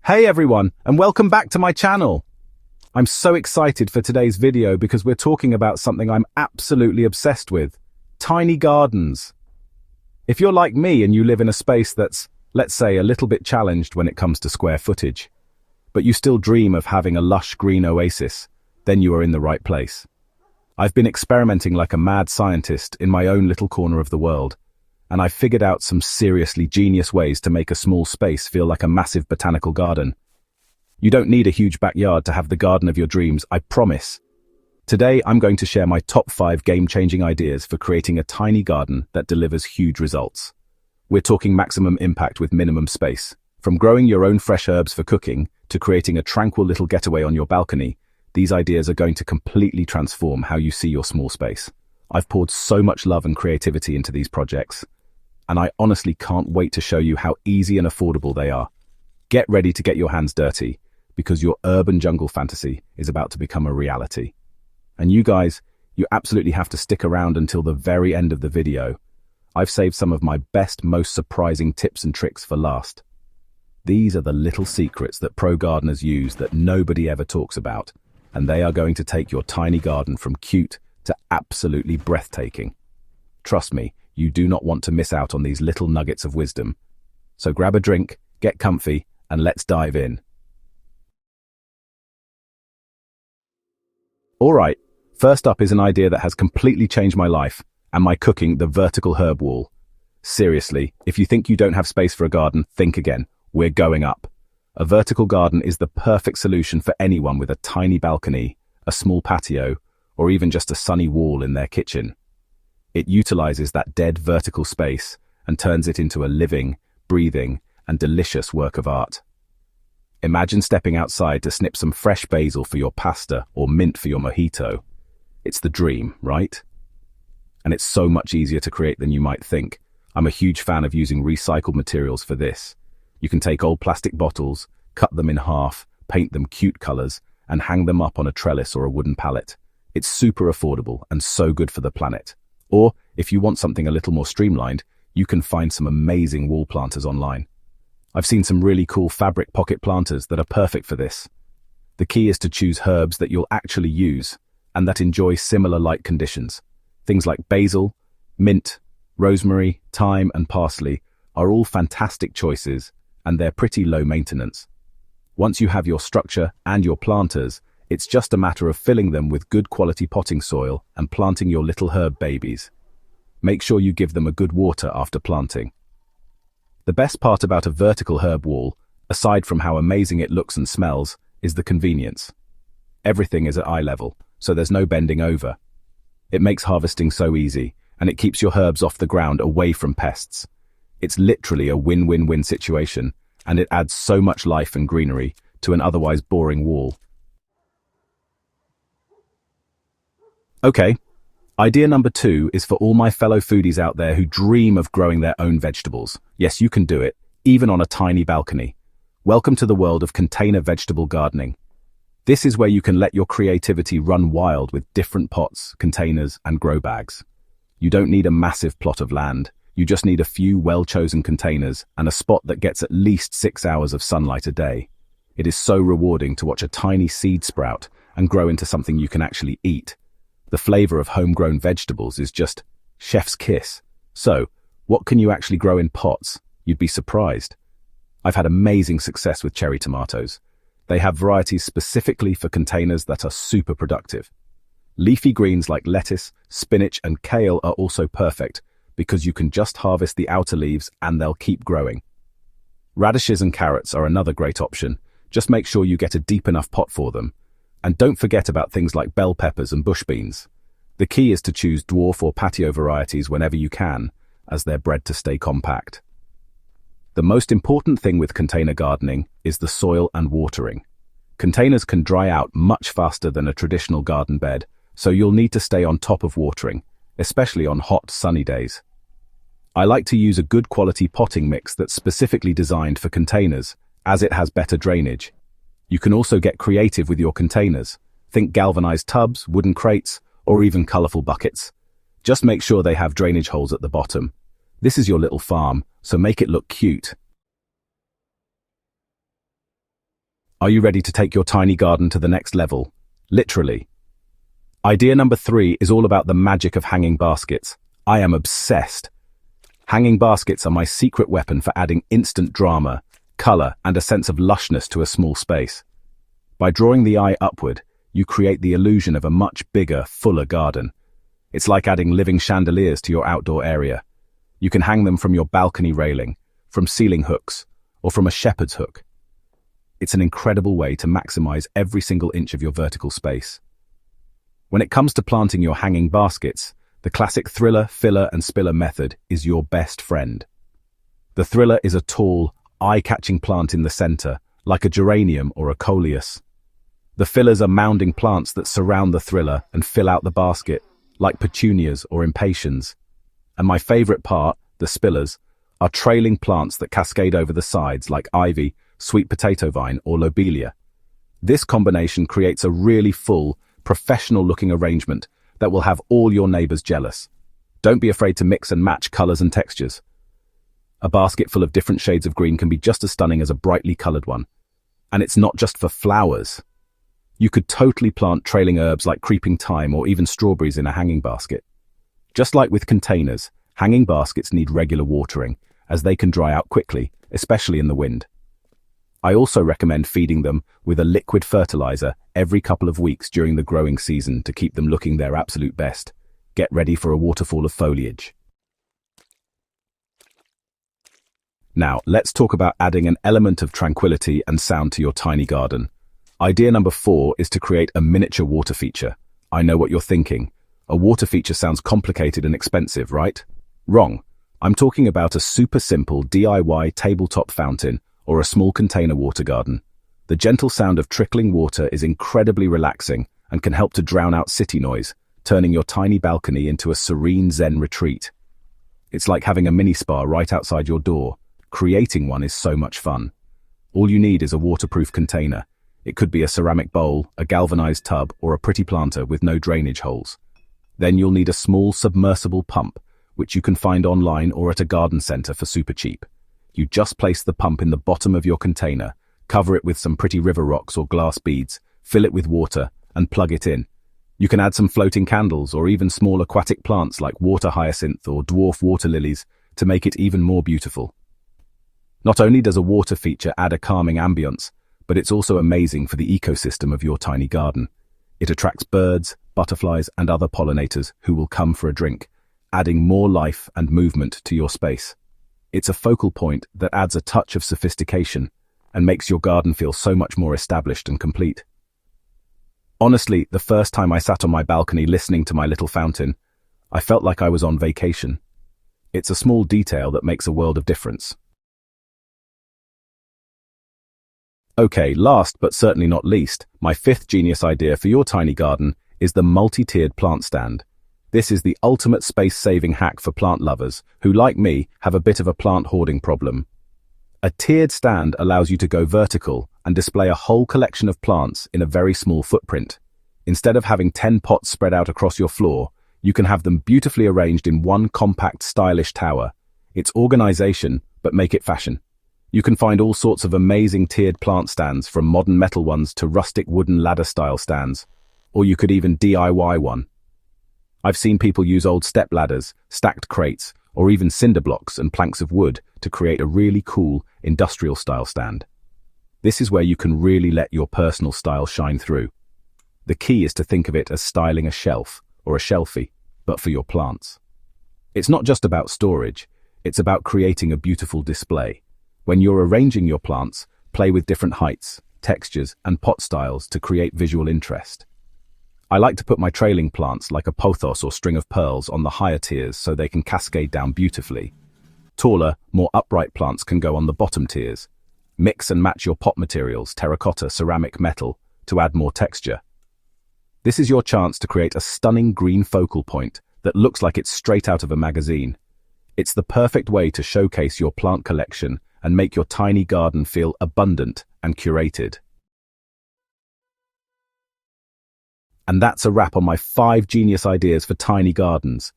Hey everyone, and welcome back to my channel. I'm so excited for today's video because we're talking about something I'm absolutely obsessed with: tiny gardens. If you're like me and you live in a space that's, let's say, a little bit challenged when it comes to square footage, but you still dream of having a lush green oasis, then you are in the right place. I've been experimenting like a mad scientist in my own little corner of the world, and I've figured out some seriously genius ways to make a small space feel like a massive botanical garden. You don't need a huge backyard to have the garden of your dreams, I promise. Today, I'm going to share my top 5 game-changing ideas for creating a tiny garden that delivers huge results. We're talking maximum impact with minimum space. From growing your own fresh herbs for cooking to creating a tranquil little getaway on your balcony, these ideas are going to completely transform how you see your small space. I've poured so much love and creativity into these projects, and I honestly can't wait to show you how easy and affordable they are. Get ready to get your hands dirty, because your urban jungle fantasy is about to become a reality. And you guys, you absolutely have to stick around until the very end of the video. I've saved some of my best, most surprising tips and tricks for last. These are the little secrets that pro gardeners use that nobody ever talks about, and they are going to take your tiny garden from cute to absolutely breathtaking. Trust me, you do not want to miss out on these little nuggets of wisdom. So grab a drink, get comfy, and let's dive in. Alright, first up is an idea that has completely changed my life and my cooking: the vertical herb wall. Seriously, if you think you don't have space for a garden, think again. We're going up. A vertical garden is the perfect solution for anyone with a tiny balcony, a small patio, or even just a sunny wall in their kitchen. It utilizes that dead vertical space and turns it into a living, breathing, and delicious work of art. Imagine stepping outside to snip some fresh basil for your pasta or mint for your mojito. It's the dream, right? And it's so much easier to create than you might think. I'm a huge fan of using recycled materials for this. You can take old plastic bottles, cut them in half, paint them cute colors, and hang them up on a trellis or a wooden pallet. It's super affordable and so good for the planet. Or, if you want something a little more streamlined, you can find some amazing wall planters online. I've seen some really cool fabric pocket planters that are perfect for this. The key is to choose herbs that you'll actually use and that enjoy similar light conditions. Things like basil, mint, rosemary, thyme, and parsley are all fantastic choices, and they're pretty low maintenance. Once you have your structure and your planters, it's just a matter of filling them with good quality potting soil and planting your little herb babies. Make sure you give them a good water after planting. The best part about a vertical herb wall, aside from how amazing it looks and smells, is the convenience. Everything is at eye level, so there's no bending over. It makes harvesting so easy, and it keeps your herbs off the ground away from pests. It's literally a win-win-win situation, and it adds so much life and greenery to an otherwise boring wall. Okay, idea number 2 is for all my fellow foodies out there who dream of growing their own vegetables. Yes, you can do it, even on a tiny balcony. Welcome to the world of container vegetable gardening. This is where you can let your creativity run wild with different pots, containers, and grow bags. You don't need a massive plot of land. You just need a few well-chosen containers and a spot that gets at least 6 hours of sunlight a day. It is so rewarding to watch a tiny seed sprout and grow into something you can actually eat. The flavor of homegrown vegetables is just chef's kiss. So, what can you actually grow in pots? You'd be surprised. I've had amazing success with cherry tomatoes. They have varieties specifically for containers that are super productive. Leafy greens like lettuce, spinach, and kale are also perfect because you can just harvest the outer leaves and they'll keep growing. Radishes and carrots are another great option. Just make sure you get a deep enough pot for them. And don't forget about things like bell peppers and bush beans. The key is to choose dwarf or patio varieties whenever you can, as they're bred to stay compact. The most important thing with container gardening is the soil and watering. Containers can dry out much faster than a traditional garden bed, so you'll need to stay on top of watering, especially on hot, sunny days. I like to use a good quality potting mix that's specifically designed for containers, as it has better drainage. You can also get creative with your containers. Think galvanized tubs, wooden crates, or even colorful buckets. Just make sure they have drainage holes at the bottom. This is your little farm, so make it look cute. Are you ready to take your tiny garden to the next level? Literally. Idea number 3 is all about the magic of hanging baskets. I am obsessed. Hanging baskets are my secret weapon for adding instant drama, color, and a sense of lushness to a small space. By drawing the eye upward, you create the illusion of a much bigger, fuller garden. It's like adding living chandeliers to your outdoor area. You can hang them from your balcony railing, from ceiling hooks, or from a shepherd's hook. It's an incredible way to maximize every single inch of your vertical space. When it comes to planting your hanging baskets, the classic thriller, filler, and spiller method is your best friend. The thriller is a tall, eye-catching plant in the center, like a geranium or a coleus. The fillers are mounding plants that surround the thriller and fill out the basket, like petunias or impatiens. And my favorite part, the spillers, are trailing plants that cascade over the sides like ivy, sweet potato vine, or lobelia. This combination creates a really full, professional-looking arrangement that will have all your neighbors jealous. Don't be afraid to mix and match colors and textures. A basket full of different shades of green can be just as stunning as a brightly colored one. And it's not just for flowers. You could totally plant trailing herbs like creeping thyme or even strawberries in a hanging basket. Just like with containers, hanging baskets need regular watering, as they can dry out quickly, especially in the wind. I also recommend feeding them with a liquid fertilizer every couple of weeks during the growing season to keep them looking their absolute best. Get ready for a waterfall of foliage. Now, let's talk about adding an element of tranquility and sound to your tiny garden. Idea number 4 is to create a miniature water feature. I know what you're thinking. A water feature sounds complicated and expensive, right? Wrong. I'm talking about a super simple DIY tabletop fountain or a small container water garden. The gentle sound of trickling water is incredibly relaxing and can help to drown out city noise, turning your tiny balcony into a serene Zen retreat. It's like having a mini spa right outside your door. Creating one is so much fun. All you need is a waterproof container. It could be a ceramic bowl, a galvanized tub, or a pretty planter with no drainage holes. Then you'll need a small submersible pump, which you can find online or at a garden center for super cheap. You just place the pump in the bottom of your container, cover it with some pretty river rocks or glass beads, fill it with water, and plug it in. You can add some floating candles or even small aquatic plants like water hyacinth or dwarf water lilies to make it even more beautiful. Not only does a water feature add a calming ambience, but it's also amazing for the ecosystem of your tiny garden. It attracts birds, butterflies, and other pollinators who will come for a drink, adding more life and movement to your space. It's a focal point that adds a touch of sophistication and makes your garden feel so much more established and complete. Honestly, the first time I sat on my balcony listening to my little fountain, I felt like I was on vacation. It's a small detail that makes a world of difference. Okay, last but certainly not least, my 5th genius idea for your tiny garden is the multi-tiered plant stand. This is the ultimate space-saving hack for plant lovers who, like me, have a bit of a plant hoarding problem. A tiered stand allows you to go vertical and display a whole collection of plants in a very small footprint. Instead of having 10 pots spread out across your floor, you can have them beautifully arranged in one compact, stylish tower. It's organization, but make it fashion. You can find all sorts of amazing tiered plant stands, from modern metal ones to rustic wooden ladder-style stands. Or you could even DIY one. I've seen people use old step ladders, stacked crates, or even cinder blocks and planks of wood to create a really cool, industrial-style stand. This is where you can really let your personal style shine through. The key is to think of it as styling a shelf, or a shelfie, but for your plants. It's not just about storage, it's about creating a beautiful display. When you're arranging your plants, play with different heights, textures, and pot styles to create visual interest. I like to put my trailing plants like a pothos or string of pearls on the higher tiers so they can cascade down beautifully. Taller, more upright plants can go on the bottom tiers. Mix and match your pot materials, terracotta, ceramic, metal, to add more texture. This is your chance to create a stunning green focal point that looks like it's straight out of a magazine. It's the perfect way to showcase your plant collection and make your tiny garden feel abundant and curated. And that's a wrap on my 5 genius ideas for tiny gardens.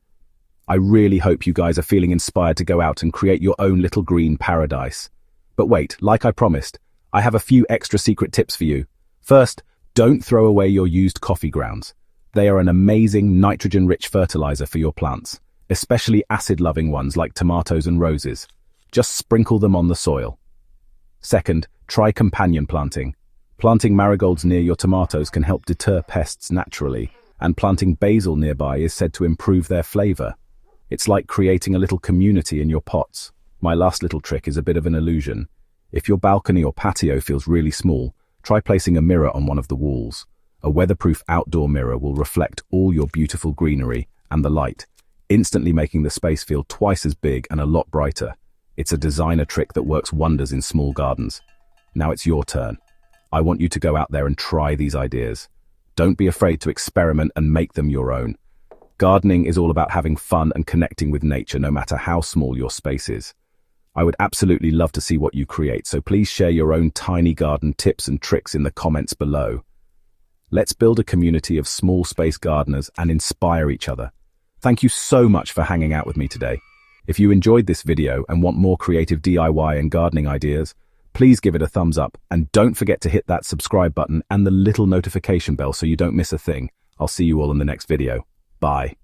I really hope you guys are feeling inspired to go out and create your own little green paradise. But wait, like I promised, I have a few extra secret tips for you. First, don't throw away your used coffee grounds. They are an amazing nitrogen-rich fertilizer for your plants, especially acid-loving ones like tomatoes and roses. Just sprinkle them on the soil. Second, try companion planting. Planting marigolds near your tomatoes can help deter pests naturally, and planting basil nearby is said to improve their flavor. It's like creating a little community in your pots. My last little trick is a bit of an illusion. If your balcony or patio feels really small, try placing a mirror on one of the walls. A weatherproof outdoor mirror will reflect all your beautiful greenery and the light, instantly making the space feel twice as big and a lot brighter. It's a designer trick that works wonders in small gardens. Now it's your turn. I want you to go out there and try these ideas. Don't be afraid to experiment and make them your own. Gardening is all about having fun and connecting with nature, no matter how small your space is. I would absolutely love to see what you create, so please share your own tiny garden tips and tricks in the comments below. Let's build a community of small space gardeners and inspire each other. Thank you so much for hanging out with me today. If you enjoyed this video and want more creative DIY and gardening ideas, please give it a thumbs up and don't forget to hit that subscribe button and the little notification bell so you don't miss a thing. I'll see you all in the next video. Bye.